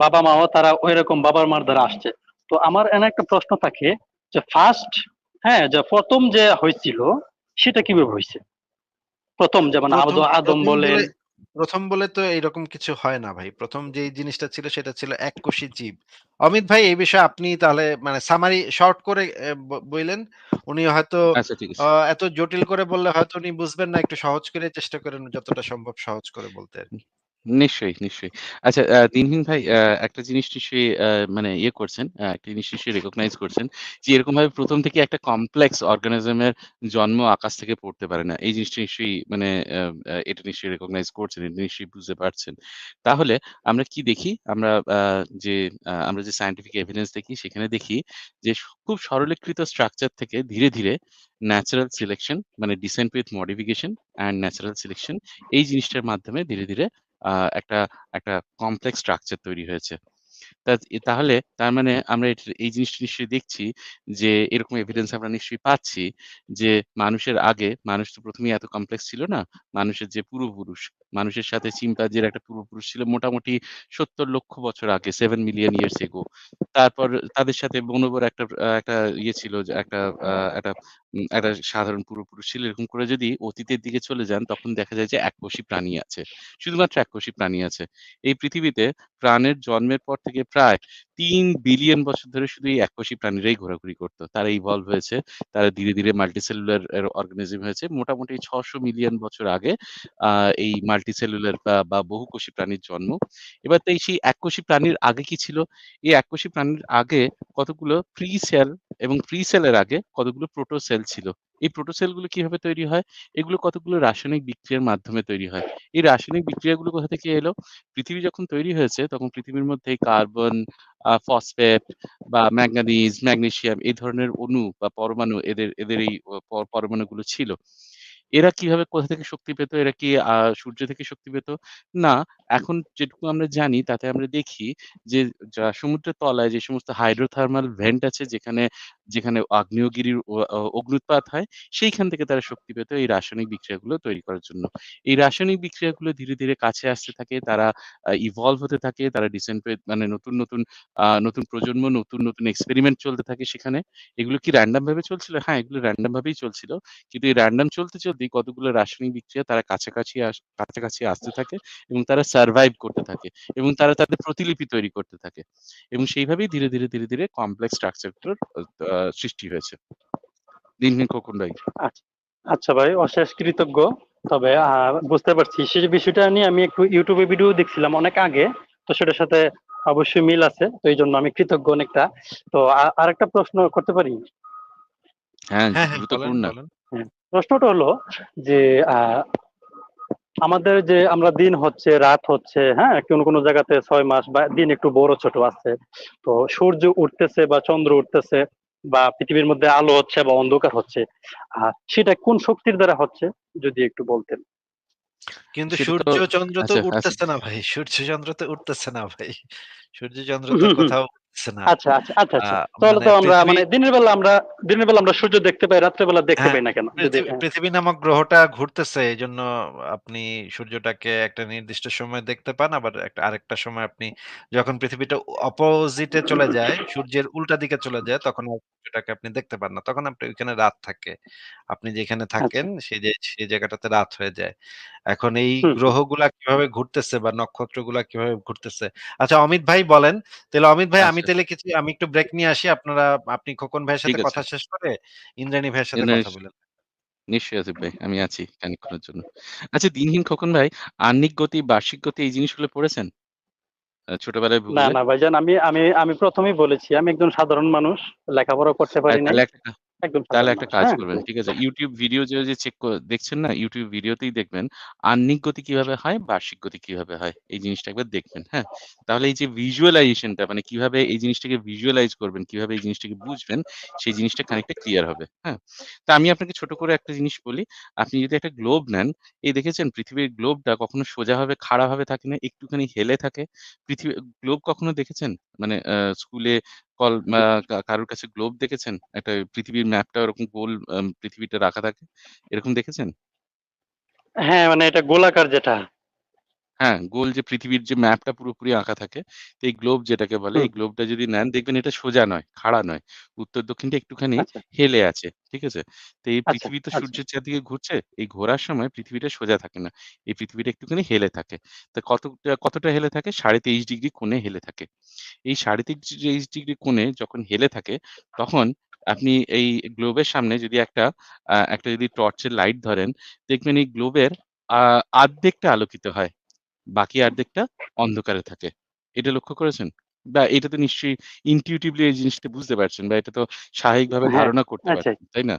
বাবা মাও তারা ওইরকম বাবার মার দ্বারা আসছে। তো আমার এনে একটা প্রশ্ন থাকে যে ফার্স্ট, হ্যাঁ, যে প্রথম যে হয়েছিল সেটা কিভাবে হয়েছে? প্রথম যেমন প্রথম আদম আদম প্রথম বলেন। বলে প্রথম বলে তো এইরকম কিছু হয় না ভাই। প্রথম যেই জিনিসটা ছিল সেটা ছিল এককোষী জীব। অমিত ভাই এই বিষয়ে আপনি তাহলে মানে সামারি শর্ট করে বইলেন। উনি হয়তো আচ্ছা, ঠিক আছে। এত জটিল করে বললে হয়তো উনি বুঝবেন না। একটু সহজ করে চেষ্টা করেন যতটা সম্ভব সহজ করে বলতে আরকি। নিশ্চয়ই, নিশ্চয়ই। আচ্ছা, দিনহীন ভাই, একটা জিনিস নিশ্চয়ই মানে ইয়ে করছেন, একটা জিনিস নিশ্চয়ই রিকগনাইজ করছেন যে এরকমভাবে ১ম থেকেই একটা কমপ্লেক্স অর্গানিজম এর জন্ম আকাশ থেকে পড়তে পারে না। এই জিনিসটা নিশ্চয়ই মানে আ আ এটা নিশ্চয়ই রিকগনাইজ করছেন, এটা নিশ্চয়ই বুঝতে পারছেন। তাহলে আমরা কি দেখি? যে আমরা যে সায়েন্টিফিক এভিডেন্স দেখি সেখানে দেখি যে খুব সরলীকৃত স্ট্রাকচার থেকে ধীরে, ধীরে ন্যাচারাল সিলেকশন মানে descent with modification and natural selection এই জিনিসটার মাধ্যমে ধীরে, ধীরে আ একটা একটা কমপ্লেক্স স্ট্রাকচার তৈরি হয়েছে। তাহলে তার মানে আমরা এই জিনিসটা নিশ্চয়ই দেখছি যে এরকম এভিডেন্স আমরা নিশ্চয়ই পাচ্ছি যে মানুষ তো ১ম এই এত কমপ্লেক্স ছিল না। মানুষের যে পূর্বপুরুষ, মানুষের সাথে চিম্পাঞ্জির একটা পূর্বপুরুষ ছিল মোটামুটি ৭০ লক্ষ বছর আগে ৭ মিলিয়ন ইয়ার্স এগো। তারপর তাদের সাথে বনবের একটা ইয়ে ছিল যে আ একটা একটা সাধারণ পূর্বপুরুষ ছিল। এরকম করে যদি অতীতের দিকে চলে যান তখন দেখা যায় যে এককোষী প্রাণী আছে। শুধুমাত্র এককোষী প্রাণী আছে। এই পৃথিবীতে প্রাণের জন্মের পর থেকে প্রায় ৩ বিলিয়ন বছর ধরে শুধু এই এককোষী প্রাণীরাই ঘোরাঘুরি করত। তারা ইভলভ হয়েছে। তারা ধীরে, ধীরে মাল্টিসেলুলার অর্গানিজম হয়েছে। মোটামুটি ৬০০ মিলিয়ন বছর আগে আ এই মাল্টিসেলুলার বা বহুকোষী প্রাণীর জন্ম। এবার সেই এককোষী প্রাণীর আগে কি ছিল? এই এককোষী প্রাণীর আগে কতগুলো প্রি-সেল এবং প্রি-সেলের আগে কতগুলো প্রোটোসেল ছিল। এই প্রোটোসেল গুলো কিভাবে তৈরি হয়? এগুলো কতগুলো রাসায়নিক বিক্রিয়ার মাধ্যমে তৈরি হয়। এই রাসায়নিক বিক্রিয়াগুলো কোথা থেকে এলো? পৃথিবী যখন তৈরি হয়েছে তখন পৃথিবীর মধ্যে কার্বন, ফসফেট বা ম্যাঙ্গানিজ, ম্যাগনেসিয়াম এই ধরনের অণু বা পরমাণু এদের এই পরমাণুগুলো ছিল। এরা কিভাবে কোথা থেকে শক্তি পেত? এরা কি সূর্য থেকে শক্তি পেত? না। এখন যেটুকু আমরা জানি তাতে আমরা দেখি যে সমুদ্রের তলায় যে সমস্ত হাইড্রোথার্মাল ভেন্ট আছে যেখানে আগ্নেয়গিরির অগ্ন্যুৎপাত হয়, সেইখান থেকে তারা শক্তি পেত এই রাসায়নিক বিক্রিয়াগুলো তৈরি করার জন্য। এই রাসায়নিক বিক্রিয়াগুলো ধীরে, ধীরে কাছে আসতে থাকে। তারা ইভলভ হতে থাকে। তারা মানে নতুন, নতুন নতুন প্রজন্ম, নতুন, নতুন এক্সপেরিমেন্ট চলতে থাকে সেখানে। এগুলো কি র‍্যান্ডম ভাবে চলছিল? হ্যাঁ, এগুলো র‍্যান্ডম ভাবেই চলছিল। কিন্তু এই র‍্যান্ডম চলতে, চলতেই কতগুলো রাসায়নিক বিক্রিয়া তারা কাছাকাছি আসতে থাকে এবং তারা সারভাইভ করতে থাকে এবং তারা তাদের প্রতিলিপি তৈরি করতে থাকে। এবং সেইভাবেই ধীরে, ধীরে, ধীরে, ধীরে কমপ্লেক্স স্ট্রাকচার গুলোর সৃষ্টি হয়েছে। দিন, দিন খোকন ভাই। আচ্ছা, আচ্ছা ভাই, অশেষ কৃতজ্ঞ। তবে বুঝতে পারছি সেই বিষয়টা নিয়ে আমি একটু ইউটিউবে ভিডিও দেখছিলাম অনেক আগে। তো সেটার সাথে অবশ্যই মিল আছে। তো এই জন্য আমি কৃতজ্ঞ অনেকটা। তো আরেকটা প্রশ্ন করতে পারি? হ্যাঁ, হ্যাঁ, হ্যাঁ দ্রুত বলেন, করুন না। বলেন। হ্যাঁ, প্রশ্নটা হলো যে আমাদের যে আমরা দিন হচ্ছে রাত হচ্ছে, হ্যাঁ, কোনো কোনো জায়গাতে ৬ মাস বা দিন একটু বড় ছোট আছে। তো সূর্য উঠতেছে বা চন্দ্র উঠতেছে বা পৃথিবীর মধ্যে আলো হচ্ছে বা অন্ধকার হচ্ছে, সেটা কোন শক্তির দ্বারা হচ্ছে যদি একটু বলতেন? কিন্তু সেটা তো সূর্য চন্দ্র তো আচ্ছা, আচ্ছা। উঠতেছে না ভাই। সূর্য চন্দ্র তো উঠতেছে না ভাই। সূর্য চন্দ্র তো কোথাও উঠতেছে না। আচ্ছা, আচ্ছা, আচ্ছা, আ আচ্ছা। তাহলে মানে তো আমরা পৃথিবী মানে দিনের বেলা আমরা সূর্য দেখতে পাই, রাত্রে বেলা দেখতে হ্যাঁ, পাই না কেন? যদি পৃথিবী নামক গ্রহটা ঘুরতেছে এজন্য আপনি সূর্যটাকে একটা নির্দিষ্ট সময় দেখতে পান। আবার আরেকটা সময় আপনি যখন পৃথিবীটা অপোজিটে চলে যায়, সূর্যের উল্টা দিকে চলে যায় তখন আর সূর্যটাকে আপনি দেখতে পান না। তখন আপনি ওইখানে রাত থাকে। আপনি যেখানে আচ্ছা। থাকেন সেই জায়গাটাতে রাত হয়ে যায়। এখন এই হুম, হুম। গ্রহগুলা কিভাবে ঘুরতেছে বা নক্ষত্রগুলা কিভাবে ঘুরতেছে। আচ্ছা অমিত ভাই বলেন। তাহলে অমিত ভাই আমি আচ্ছা, তাইলে আমি একটু ব্রেক নিয়ে আসি। আপনি খোকন ভাইয়ের ঠিক সাথে আছে। কথা শেষ করে ইন্দ্রাণী ভাইয়ের সাথে কথা ইন্দ্রানীশ বলেন। নিশ্চয়ই আসিফ ভাই। আমি আছি খানিকক্ষণের জন্য। আচ্ছা, দিনহীন খোকন ভাই, আহ্নিক গতি, বার্ষিক গতি এই জিনিসগুলো পড়েছেন? ছোটবেলায় না, ভূগোলে? না ভাইজান, আমি ১ম এই বলেছি আমি একজন সাধারণ মানুষ। লেখাপড়া করতে পারি নাই। তাহলে একদম তাহলে সাধারণ একটা মানুষ। কাজ হ্যাঁ? করবেন। ঠিক আছে? YouTube ভিডিও যে চেক দেখছেন না? YouTube ভিডিওতেই দেখবেন আহ্নিক গতি কিভাবে হয়, বার্ষিক গতি কিভাবে হয়। এই জিনিসটা একবার দেখবেন, হ্যাঁ? তাহলে এই যে visualization টা মানে কিভাবে এই জিনিসটাকে visualize করবেন, কিভাবে এই জিনিসটাকে বুঝবেন, সেই জিনিসটা খানিকটা ক্লিয়ার হবে, হ্যাঁ? তো আমি আপনাকে ছোট করে একটা জিনিস বলি। আপনি যদি একটা গ্লোব নেন, এই দেখেছেন পৃথিবীর গ্লোবটা কখনো সোজাভাবে খাড়াভাবে থাকে না, একটুখানি হেলে থাকে। গ্লোব কখনো দেখেছেন? মানে স্কুলে কল আ কা কারোর কাছে গ্লোব দেখেছেন? একটা পৃথিবীর ম্যাপটা ওরকম গোল পৃথিবীটা রাখা থাকে। এরকম দেখেছেন? হ্যাঁ, মানে এটা গোলাকার যেটা। হ্যাঁ, গোল যে পৃথিবীর যে ম্যাপটা পুরোপুরি আঁকা থাকে, তো এই গ্লোব যেটাকে বলে, হুম, এই গ্লোবটা যদি নেন দেখবেন এটা সোজা নয়, খাড়া নয়। উত্তর দক্ষিণটা একটুখানি আচ্ছা, হেলে আছে। ঠিক আছে? তো এই আচ্ছা, পৃথিবী তো আচ্ছা, সূর্যের চারদিকে ঘুরছে, এই ঘোরার সময় পৃথিবীটা সোজা থাকে না। এই পৃথিবীটা একটুখানি হেলে থাকে। তো কতটা হেলে থাকে? 23.5 ডিগ্রি কোণে হেলে থাকে। এই ৩.৫ ডিগ্রি কোণে যখন হেলে থাকে, তখন আপনি এই গ্লোবের সামনে যদি একটা যদি টর্চের লাইট ধরেন, দেখবেন এই গ্লোবের আ আর্ধেকটা আলোকিত হয়। বাকি অর্ধেকটা অন্ধকারে থাকে। এটা লক্ষ্য করেছেন? বা এটা তো নিশ্চয়ই intuitively এই জিনিসটা বুঝতে পারছেন বা এটা তো স্বাভাবিকভাবে হ্যাঁ, ধারণা করতে আচ্ছা, পারছেন, তাই না?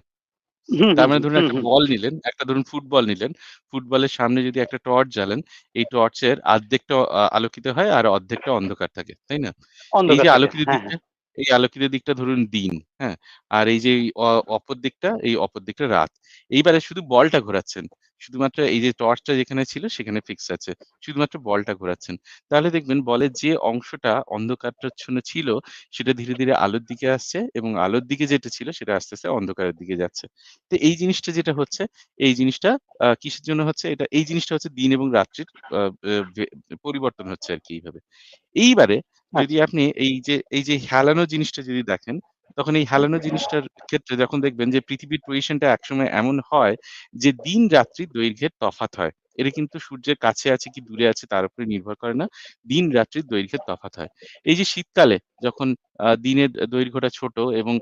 হুম, তার হুম, মানে হুম, ধরুন হুম, একটা হুম, বল নিলেন, একটা ধরুন ফুটবল নিলেন। ফুটবলের সামনে যদি একটা টর্চ জ্বালান, এই টর্চের আর্ধেকটা আলোকিত হয় আর অর্ধেকটা অন্ধকার থাকে, তাই না? এই অন্ধকার যে থাকে, আলোকিত হ্যাঁ, দিকটা, হ্যাঁ, এই আলোকিত দিকটা ধরুন দিন, হ্যাঁ? আর এই যে এই অপর দিকটা, এই অপর দিকটা রাত। এইবারে শুধু বলটা ঘোরাচ্ছেন। শুধুমাত্র এই যে টর্চটা যেখানে ছিল সেখানে ফিক্স আছে। শুধুমাত্র বলটা ঘোরাচ্ছেন। তাহলে দেখবেন বলের যে অংশটা অন্ধকারাচ্ছন্ন ছিল সেটা ধীরে, ধীরে আলোর দিকে আসছে এবং আলোর দিকে যেটা ছিল সেটা আস্তে, আস্তে অন্ধকারের দিকে যাচ্ছে। তো এই জিনিসটা যেটা হচ্ছে, এই জিনিসটা কিসের জন্য হচ্ছে? এই জিনিসটা হচ্ছে দিন এবং রাত্রির আ বে বে পরিবর্তন হচ্ছে আরকি এইভাবে। এইবারে যদি আচ্ছা, আপনি এই যে হেলানো জিনিসটা যদি দেখেন, তখন এই হেলানো জিনিসটার ক্ষেত্রে যখন দেখবেন যে পৃথিবীর পজিশনটা একসময় এমন হয় যে দিন-রাত্রির দৈর্ঘ্যের তফাৎ হয়। এটা কিন্তু সূর্যের কাছে আছে কি দূরে আছে তার উপরে নির্ভর করে না। দিন-রাত্রির দৈর্ঘ্যের তফাৎ হয়। এই যে শীতকালে যখন দিনের দৈর্ঘ্যটা ছোট এবং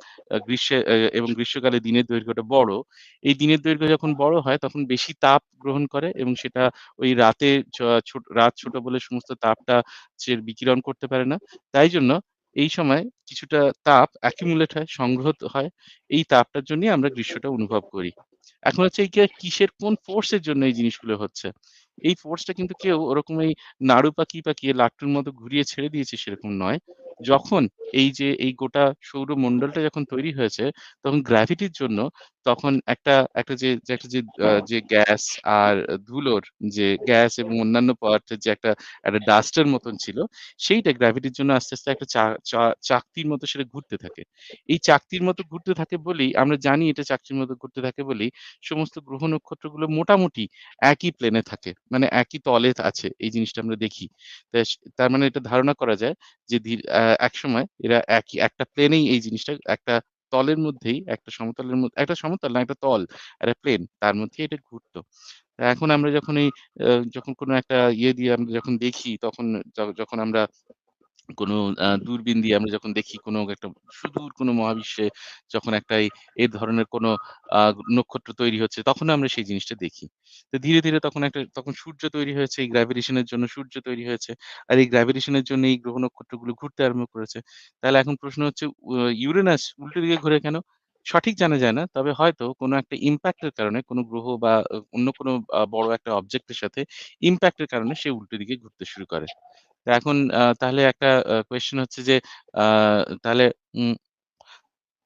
গ্রীষ্মকালে দিনের দৈর্ঘ্যটা বড়, এই দিনের দৈর্ঘ্য যখন বড় হয় তখন বেশি তাপ গ্রহণ করে এবং সেটা ওই রাতে রাত ছোট বলে সমস্ত তাপটা সে বিকিরণ করতে পারে না। তাই জন্য এই সময় কিছুটা তাপ accumulate হয়, সংগ্রহ হয়। এই তাপটার জন্যই আমরা গ্রীষ্মটা অনুভব করি। এখন হচ্ছে এই কিসের কোন ফোর্স এর জন্য এই জিনিসগুলো হচ্ছে। এই ফোর্সটা কিন্তু কেউ ওরকম এই নাড়ু পাকিয়ে লাট্টুর মতো ঘুরিয়ে ছেড়ে দিয়েছে সেরকম নয়। যখন এই যে এই গোটা সৌরমণ্ডলটা যখন তৈরি হয়েছে তখন গ্র্যাভিটির জন্য তখন একটা যে গ্যাস আর ধুলোর যে গ্যাস এবং অন্যান্য পদার্থের যে একটা ডাস্টের মতন ছিল, সেইটা গ্র্যাভিটির জন্য আস্তে, আস্তে একটা চা চা চাকতির মতো সেটা ঘুরতে থাকে। এই চাকতির মতো ঘুরতে থাকে বলেই আমরা জানি এটা চাকতির মতো ঘুরতে থাকে বলেই সমস্ত গ্রহ নক্ষত্রগুলো মোটামুটি একই প্লেনে থাকে। মানে একই তলে আছে। এই জিনিসটা আমরা দেখি। তার মানে এটা ধারণা করা যায় যে একসময় এরা একটা প্লেনেই এই জিনিসটা একটা তলের মধ্যেই একটা সমতল না একটা তল, একটা প্লেন তার মধ্যেই এটা ঘুরতো। এখন আমরা যখন কোনো একটা ইয়ে দিয়ে আমরা যখন দেখি তখন যখন আমরা কোনো দূরবীন দিয়ে আমরা যখন দেখি কোনো একটা সুদূর কোনো মহাবিশ্বে যখন এই ধরনের কোনো আ নক্ষত্র তৈরি হচ্ছে তখন আমরা সেই জিনিসটা দেখি। তো ধীরে, ধীরে তখন সূর্য তৈরি হয়েছে, এই গ্র্যাভিটেশন এর জন্য সূর্য তৈরি হয়েছে। আর এই গ্র্যাভিটেশন এর জন্য এই গ্রহ নক্ষত্রগুলো ঘুরতে আরম্ভ করেছে। তাহলে এখন প্রশ্ন হচ্ছে ইউরেনাস উল্টো দিকে ঘোরে কেন? সঠিক জানা যায় না। তবে হয়তো কোনো একটা ইমপ্যাক্ট এর কারণে কোনো গ্রহ বা অন্য কোনো বড় একটা অবজেক্ট এর সাথে ইমপ্যাক্ট এর কারণে সে উল্টো দিকে ঘুরতে শুরু করে। তো এখন তাহলে একটা কোয়েশ্চেন হচ্ছে যে আ তাহলে উম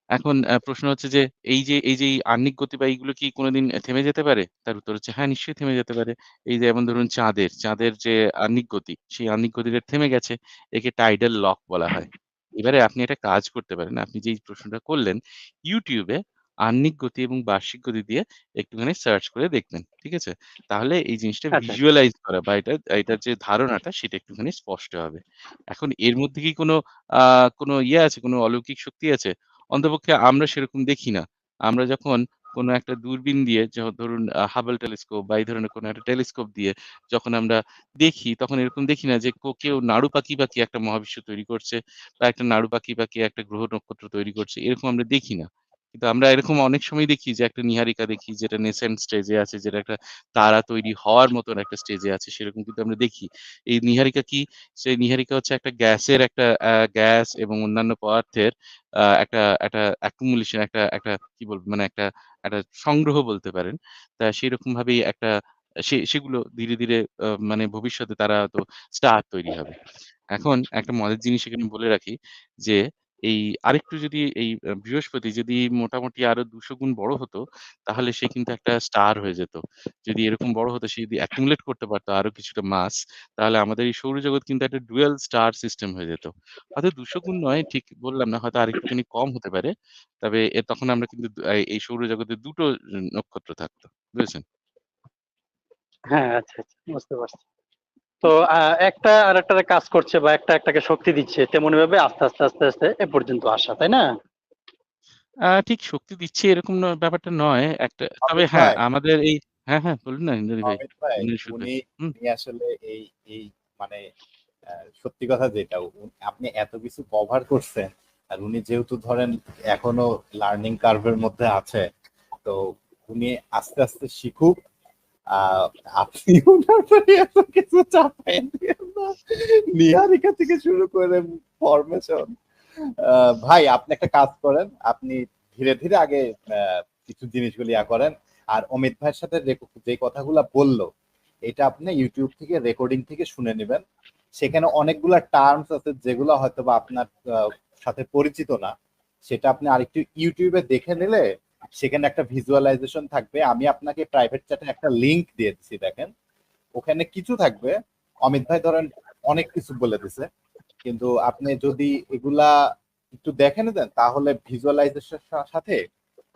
এখন প্রশ্ন হচ্ছে যে এই যে এই আহ্নিক গতি বা এইগুলো কি কোনদিন থেমে যেতে পারে? তার উত্তর হচ্ছে হ্যাঁ, নিশ্চয়ই থেমে যেতে পারে। এই যেমন ধরুন চাঁদের যে আহ্নিক গতি, সেই আহ্নিক গতিটা থেমে গেছে। একে টাইডাল লক বলা হয়। এবারে আপনি একটা কাজ করতে পারেন। আপনি যেই প্রশ্নটা করলেন, YouTube এ আহ্নিক গতি এবং বার্ষিক গতি দিয়ে একটুখানি সার্চ করে দেখবেন। ঠিক আছে? তাহলে এই জিনিসটা আচ্ছা, ভিজুয়ালাইজ করা বা এটার যে ধারণাটা সেটা একটুখানি স্পষ্ট হবে। এখন এর মধ্যে কি আ কোনো ইয়ে আছে, কোনো অলৌকিক শক্তি আছে? অন্ততপক্ষে আমরা সেরকম দেখি না। আমরা যখন কোনো একটা দূরবীন দিয়ে ধরুন হাবল টেলিস্কোপ বা এই ধরনের কোনো একটা টেলিস্কোপ দিয়ে যখন আমরা দেখি, তখন এরকম দেখি না যে কেউ নাড়ু পাকিয়ে একটা মহাবিশ্ব তৈরি করছে বা একটা নাড়ু পাকিয়ে একটা গ্রহ নক্ষত্র তৈরি করছে। এরকম আমরা দেখি না। কিন্তু আমরা এরকম অনেক সময় দেখি যে একটা নীহারিকা দেখি যেটা nascent স্টেজে আছে, যেটা একটা তারা তৈরি হওয়ার মতন একটা স্টেজে আছে। সেরকম কিন্তু আমরা দেখি। এই নীহারিকা কি? সেই নীহারিকা হচ্ছে একটা গ্যাস এবং অন্যান্য পদার্থের একটা একটা accumulation একটা একটা কি বলবো? মানে একটা সংগ্রহ বলতে পারেন। তা সেরকম ভাবেই সেগুলো ধীরে, ধীরে মানে ভবিষ্যতে তারা হয়তো স্টার তৈরি হবে। এখন একটা মজার জিনিস এখানে বলে রাখি যে, এই আরেকটু যদি এই বৃহস্পতি যদি মোটামুটি আরো ২০০ গুণ বড় হতো, তাহলে সে কিন্তু একটা স্টার হয়ে যেত। যদি এরকম বড় হতো, সে যদি accumulate করতে পারত আরো কিছুটা মাস, তাহলে আমাদের এই সৌরজগৎ কিন্তু একটা ডুয়াল স্টার সিস্টেম হয়ে যেত। হয়তো ২০০ গুণ নয়, ঠিক বললাম না, হয়তো আরেকটুখানি কম হতে পারে। তবে তখন আমরা কিন্তু এই সৌরজগতে ২ টো নক্ষত্র থাকতো। বুঝেছেন? হ্যাঁ, আচ্ছা, আচ্ছা, বুঝতে পারছি। তো একটা আর একটারে কাজ করছে বা একটা একটাকে শক্তি দিচ্ছে, তেমনি ভাবে আস্তে আস্তে আস্তে আস্তে এ পর্যন্ত আসা, তাই না? ঠিক শক্তি দিচ্ছে এরকম ব্যাপারটা নয়। তবে অমিত হ্যাঁ, ভাই, আমাদের এই হ্যাঁ, হ্যাঁ বলুন না ইন্দ্রনীল ভাই। অমিত ভাই, ইন্দ্রনীল শুরুতে। উনি হুম। উনি আসলে এই এই মানে সত্যি কথা যেটা আপনি এত কিছু কভার করছেন, আর উনি যেহেতু ধরেন এখনো লার্নিং কার্ভের মধ্যে আছে, তো উনি আস্তে আস্তে শিখুক। আহ আপনি ওনার উপরে এত কিছু চাপাইন দিয়েন না। নিহারিকা থেকে শুরু করে ফরমেশন। ভাই আপনি একটা কাজ করেন, আপনি ধীরে ধীরে আগে কিছু জিনিসগুলো ইয়া করেন। আর অমিত ভাইয়ের সাথে যে কথাগুলা বললো, এটা আপনি ইউটিউব থেকে রেকর্ডিং থেকে শুনে নেবেন। সেখানে অনেকগুলা টার্মস আছে যেগুলো হয়তো বা আপনার সাথে পরিচিত না, সেটা আপনি আরেকটু ইউটিউবে দেখে নিলে সেখানে একটা ভিজুয়ালাইজেশন থাকবে। আমি আপনাকে প্রাইভেট চ্যাটে একটা লিংক দিয়ে দিচ্ছি, দেখেন ওখানে কিছু থাকবে। অমিত ভাই ধরেন অনেক কিছু বলে দিছে, কিন্তু আপনি যদি এগুলা একটু দেখে নিতেন তাহলে ভিজুয়ালাইজেশনের সাথে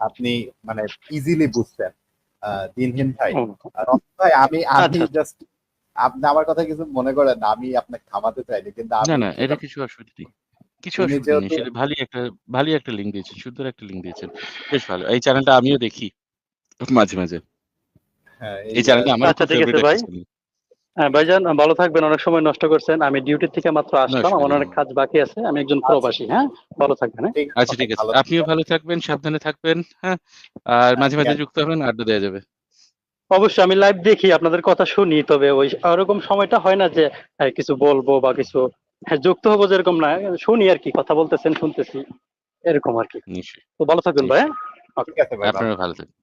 আপনি মানে ইজিলি বুঝতেন। দিনহীন ভাই ও, আর অমিত ভাই, আমি আচ্ছা। জাস্ট, আপনি আমার কথা কিছু মনে করেন না, আমি আপনাকে থামাতে চাইনি, কিন্তু না, আমি না এটা যেটা কিছু অসুবিধা নেই। কিছু উনি অসুবিধা নেই। যেহেতু সেটা ভালোই একটা লিঙ্ক দিয়েছেন। সুন্দর একটা লিঙ্ক দিয়েছেন। বেশ ভালো। এই চ্যানেলটা আমিও দেখি মাঝে, মাঝে। হ্যাঁ এই চ্যানেলটা আমারও আচ্ছা, খুব ঠিক আছে ফেভারিট একটা ভাই। চ্যানেল। হ্যাঁ ভাইজান, ভালো থাকবেন। অনেক সময় নষ্ট করছেন। আমি ডিউটি থেকে মাত্র কোনো আসলাম, অসুবিধা আমার নেই। অনেক কাজ বাকি আছে। আমি একজন আচ্ছা, প্রবাসী। হ্যাঁ, ভালো থাকবেন। হ্যাঁ, ঠিক আচ্ছা ঠিক অনেক আছে। ভালো আপনিও থাকবেন। ভালো থাকবেন, সাবধানে থাকবেন। হ্যাঁ? আর মাঝে, ঠিক মাঝে আছে। যুক্ত হবেন, আড্ডা দেয়া যাবে। অবশ্যই আমি লাইভ দেখি, আপনাদের কথা শুনি, তবে ওই ওরকম সময়টা হয় না যে কিছু বলবো বা কিছু যুক্ত হবো, যেরকম না, শুনি আর কি, কথা বলতেছেন শুনতেছি, এরকম আর কি। নিশ্চয়ই, তো ভালো থাকবেন ভাই। নিশ্চয়ই। হ্যাঁ, ওকে। ঠিক আছে ভাই, ভালো আপনারাও ভালো থাকবেন।